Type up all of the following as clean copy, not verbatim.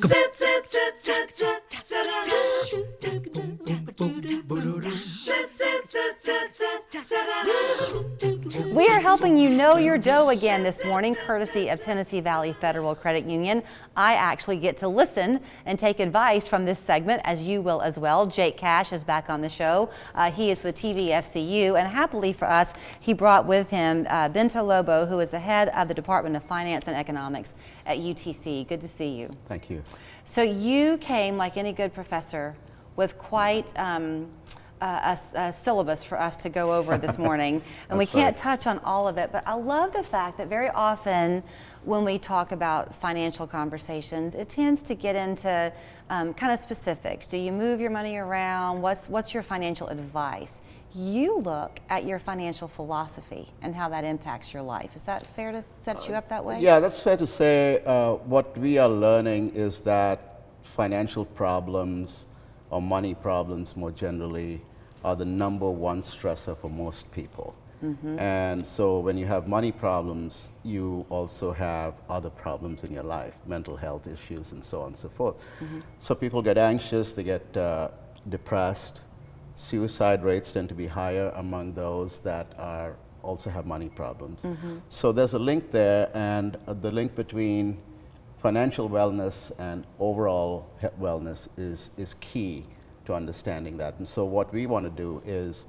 We are helping you know your dough again this morning, courtesy of Tennessee Valley Federal Credit Union. I actually get to listen and take advice from this segment, as you will as well. Jake Cash is back on the show. He is with TVFCU, and happily for us, he brought with him Bento Lobo, who is the head of the Department of Finance and Economics at UTC. Good to see you. Thank you. So you came, like any good professor, with quite a syllabus for us to go over this morning, and we can't touch on all of it, but I love the fact that very often when we talk about financial conversations, it tends to get into kind of specifics. Do you move your money around? What's your financial advice? You look at your financial philosophy and how that impacts your life. Is that fair to set you up that way? Yeah, that's fair to say. What we are learning is that financial problems or money problems more generally are the number one stressor for most people. Mm-hmm. And so when you have money problems, you also have other problems in your life, mental health issues and so on and so forth. Mm-hmm. So people get anxious, they get depressed. Suicide rates tend to be higher among those that also have money problems. Mm-hmm. So there's a link there, and the link between financial wellness and overall wellness is key to understanding that. And so what we want to do is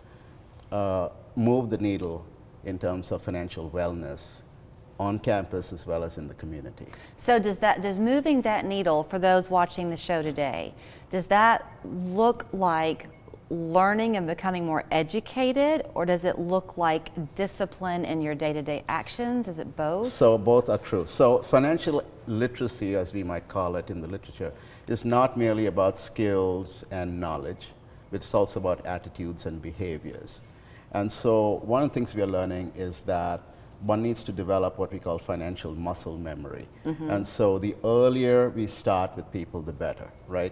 move the needle in terms of financial wellness on campus as well as in the community. So does moving that needle, for those watching the show today, does that look like learning and becoming more educated, or does it look like discipline in your day-to-day actions? Is it both? So both are true. So financial literacy, as we might call it in the literature, is not merely about skills and knowledge, but it's also about attitudes and behaviors. And so one of the things we are learning is that one needs to develop what we call financial muscle memory. Mm-hmm. And so the earlier we start with people, the better, right?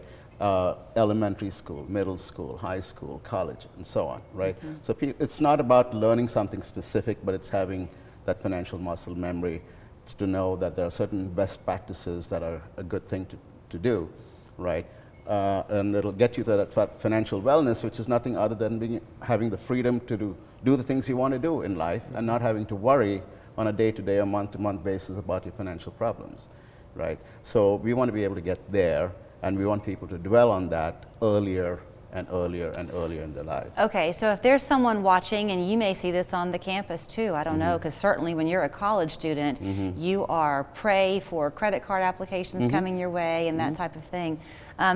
Elementary school, middle school, high school, college, and so on, right? Mm-hmm. So it's not about learning something specific, but it's having that financial muscle memory. It's to know that there are certain best practices that are a good thing to do, right? And it'll get you to that financial wellness, which is nothing other than having the freedom to do the things you want to do in life and not having to worry on a day-to-day or month-to-month basis about your financial problems, right? So we want to be able to get there, and we want people to dwell on that earlier and earlier and earlier in their lives. Okay, so if there's someone watching, and you may see this on the campus too, I don't know, because certainly when you're a college student, you are prey for credit card applications coming your way and that type of thing.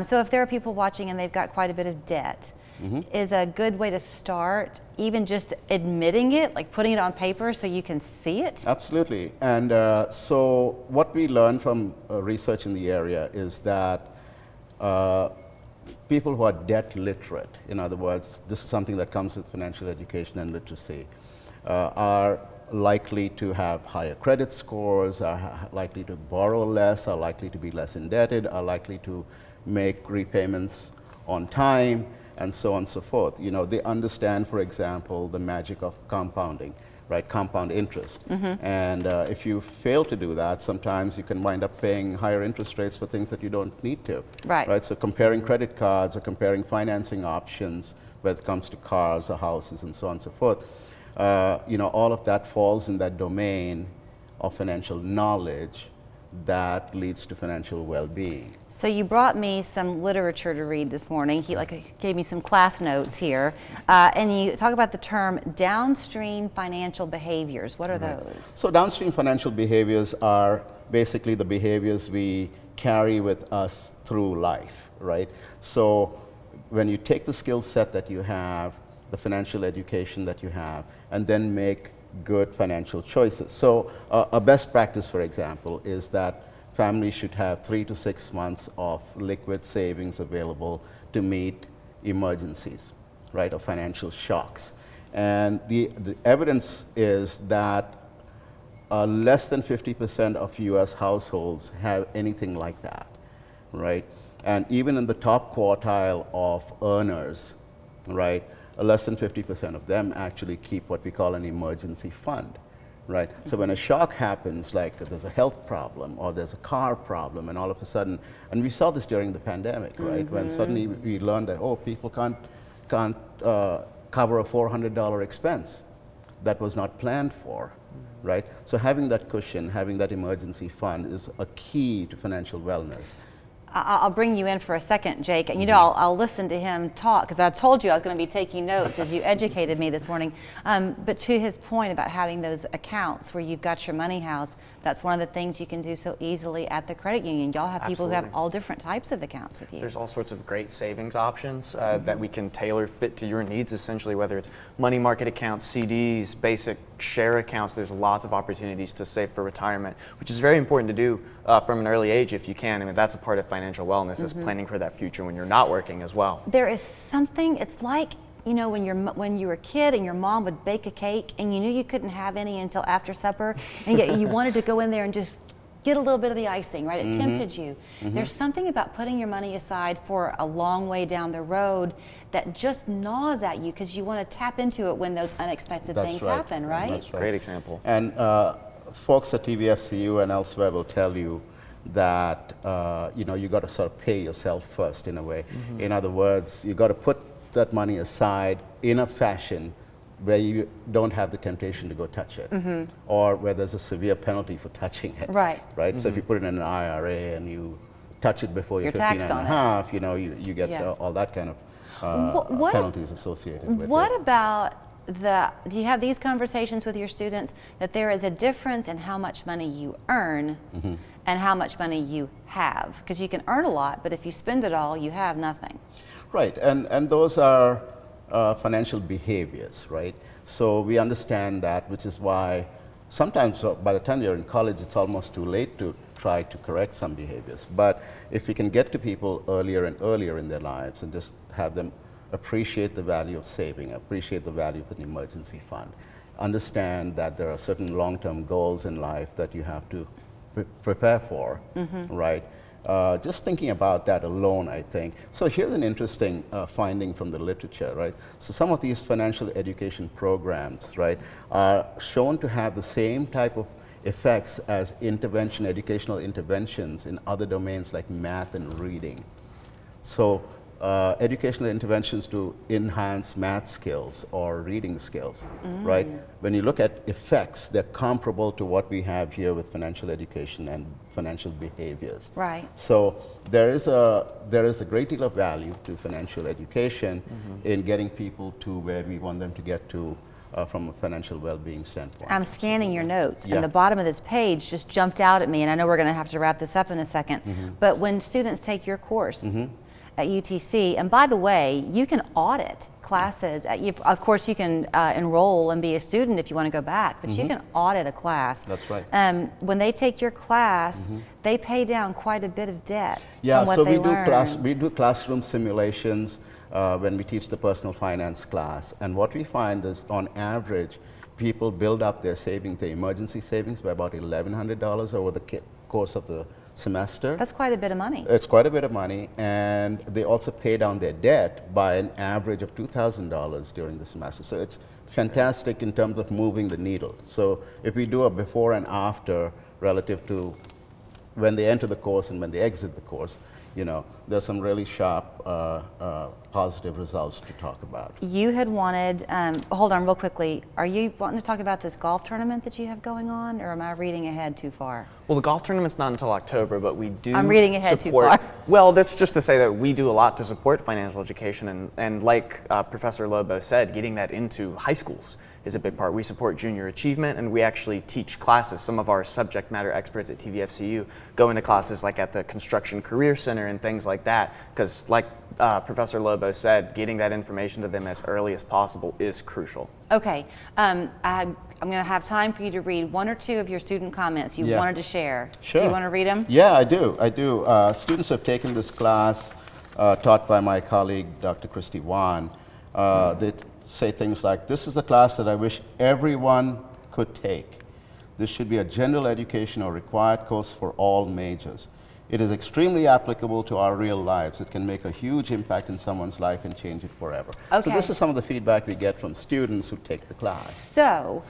So if there are people watching and they've got quite a bit of debt, is a good way to start even just admitting it, like putting it on paper so you can see it? Absolutely. And so what we learned from research in the area is that people who are debt literate, in other words, this is something that comes with financial education and literacy, are likely to have higher credit scores, are likely to borrow less, are likely to be less indebted, are likely to make repayments on time, and so on and so forth. You know, they understand, for example, the magic of compounding, right? Compound interest. And if you fail to do that, sometimes you can wind up paying higher interest rates for things that you don't need to. Right? So comparing credit cards or comparing financing options, whether it comes to cars or houses and so on and so forth, you know, all of that falls in that domain of financial knowledge that leads to financial well-being. So you brought me some literature to read this morning. He gave me some class notes here, and you talk about the term downstream financial behaviors. What are those? So downstream financial behaviors are basically the behaviors we carry with us through life, right? So when you take the skill set that you have, the financial education that you have, and then make good financial choices. So a best practice, for example, is that families should have 3 to 6 months of liquid savings available to meet emergencies, right, or financial shocks. And the evidence is that less than 50% of US households have anything like that, right? And even in the top quartile of earners, right, less than 50% of them actually keep what we call an emergency fund, right? So when a shock happens, like there's a health problem or there's a car problem, and all of a sudden, and we saw this during the pandemic, right? When suddenly we learned that, oh, people can't cover a $400 expense that was not planned for, right? So having that cushion, having that emergency fund is a key to financial wellness. I'll bring you in for a second, Jake. And you know, I'll listen to him talk, because I told you I was going to be taking notes as you educated me this morning. But to his point about having those accounts where you've got your money housed, that's one of the things you can do so easily at the credit union. Y'all have people who have all different types of accounts with you. There's all sorts of great savings options that we can tailor fit to your needs, essentially, whether it's money market accounts, CDs, basic share accounts. There's lots of opportunities to save for retirement, which is very important to do from an early age if you can. I mean, that's a part of financial wellness, is planning for that future when you're not working as well. There is something, it's like, you know, when you were a kid and your mom would bake a cake and you knew you couldn't have any until after supper, and yet you wanted to go in there and just get a little bit of the icing, right? It tempted you. There's something about putting your money aside for a long way down the road that just gnaws at you because you want to tap into it when those unexpected things happen, right? That's right. Great example. And folks at TVFCU and elsewhere will tell you that you know, you got to sort of pay yourself first in a way. In other words, you got to put that money aside in a fashion where you don't have the temptation to go touch it, or where there's a severe penalty for touching it. Right. Right. So if you put it in an IRA and you touch it before you're 15 and a half, you know, you get all that kind of penalties associated with it. What about do you have these conversations with your students, that there is a difference in how much money you earn and how much money you have? Because you can earn a lot, but if you spend it all, you have nothing. Right, and those are financial behaviors, right? So we understand that, which is why sometimes by the time you're in college, it's almost too late to try to correct some behaviors. But if we can get to people earlier and earlier in their lives and just have them appreciate the value of saving, appreciate the value of an emergency fund, understand that there are certain long-term goals in life that you have to prepare for, right? Just thinking about that alone, I think. So here's an interesting finding from the literature, right? So some of these financial education programs, right, are shown to have the same type of effects as educational interventions in other domains like math and reading. So educational interventions to enhance math skills or reading skills, right? When you look at effects, they're comparable to what we have here with financial education and financial behaviors. Right. So there is a great deal of value to financial education in getting people to where we want them to get to from a financial well-being standpoint. I'm scanning your notes, and the bottom of this page just jumped out at me, and I know we're going to have to wrap this up in a second, but when students take your course at UTC, and by the way, you can audit classes. Of course, you can enroll and be a student if you want to go back, but you can audit a class. That's right. When they take your class, they pay down quite a bit of debt. Yeah, from what so they we do classroom simulations when we teach the personal finance class, and what we find is, on average, people build up their savings, their emergency savings, by about $1,100 over the course of the semester. That's quite a bit of money. It's quite a bit of money, and they also pay down their debt by an average of $2,000 during the semester. So it's fantastic in terms of moving the needle. So if we do a before and after relative to when they enter the course and when they exit the course, you know, there's some really sharp positive results to talk about. You had wanted, hold on real quickly, are you wanting to talk about this golf tournament that you have going on, or am I reading ahead too far? Well, the golf tournament's not until October, but we do I'm reading ahead too far. Well, that's just to say that we do a lot to support financial education, and like Professor Lobo said, getting that into high schools is a big part. We support junior achievement, and we actually teach classes. Some of our subject matter experts at TVFCU go into classes like at the Construction Career Center and things like that, because like Professor Lobo said, getting that information to them as early as possible is crucial. Okay, I'm going to have time for you to read one or two of your student comments you wanted to share. Sure. Do you want to read them? Yeah, I do. Students who have taken this class, taught by my colleague, Dr. Christy Wan, they say things like, "This is a class that I wish everyone could take. This should be a general education or required course for all majors. It is extremely applicable to our real lives. It can make a huge impact in someone's life and change it forever. Okay. So this is some of the feedback we get from students who take the class. So,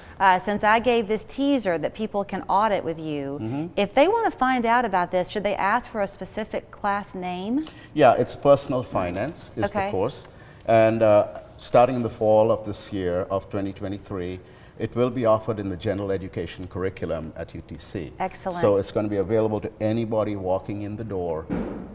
since I gave this teaser that people can audit with you, if they want to find out about this, should they ask for a specific class name? Yeah, it's personal finance is the Okay. course. And starting in the fall of this year, of 2023, it will be offered in the general education curriculum at UTC. Excellent. So it's going to be available to anybody walking in the door,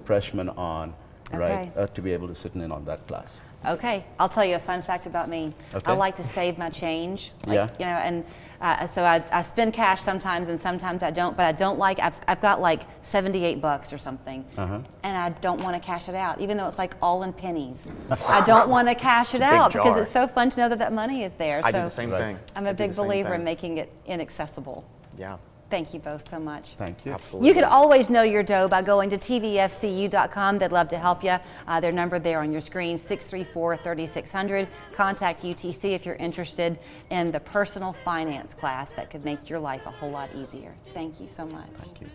freshman on, right, to be able to sit in on that class. Okay, I'll tell you a fun fact about me. Okay. I like to save my change. Like, Yeah. You know, and so I spend cash sometimes, and sometimes I don't. But I don't like. I've got like $78 or something, and I don't want to cash it out, even though it's like all in pennies. I don't want to cash it out because jar. it's so fun to know that that money is there. I so do the same thing. I'm a I do big the same believer thing. in making it inaccessible. Yeah, Thank you both so much. Thank you. absolutely. You can always know your dough by going to tvfcu.com. They'd love to help you. Their number there on your screen, 634-3600. Contact UTC if you're interested in the personal finance class that could make your life a whole lot easier. Thank you so much. Thank you.